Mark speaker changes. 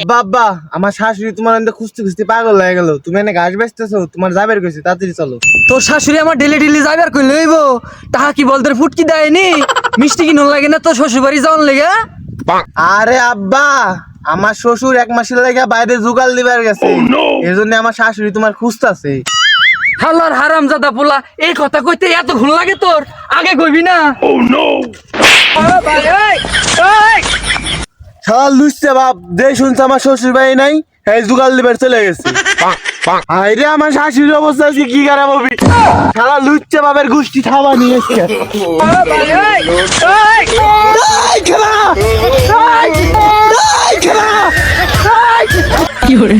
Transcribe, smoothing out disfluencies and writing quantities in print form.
Speaker 1: আব্বা আব্বা আমার শাশুড়ি তোমার এনে খুঁজতে খুঁজতে পাগল হয়ে গেল। তুমি এনে ঘাস বেচতেছো, তোমার যাবের কইছি, তাড়াতাড়ি চলো।
Speaker 2: তোর শাশুড়ি আমার ডেলি ডেলি যাইবার কই লইব, তাহা কি বলতে ফুটকি দেয়নি? মিষ্টি কি নল লাগে না তোর শ্বশুর বাড়ি যাওয়ার লেগে?
Speaker 1: আরে আব্বা, আমার শ্বশুর 1 মাসের লেগে বাইরে জুগাল দিবার গেছে, এর জন্য আমার শাশুড়ি তোমার খুঁজতাছে।
Speaker 2: হালার হারামজাদা পোলা, এই কথা কইতে এত ঘুম লাগে তোর? আগে কইবি না?
Speaker 1: শালা লুচ্চা বাপ, যে শুনছে আমার শ্বশুর বাড়ি নাই, এই জুগাল দিবার চলে গেছে। আরে আমার শাশুড়ির অবস্থা আজকে কি খারাপ হবে। শালা লুচ্চা বাপের গোষ্ঠী থাবা নিয়েছে।
Speaker 2: কি করে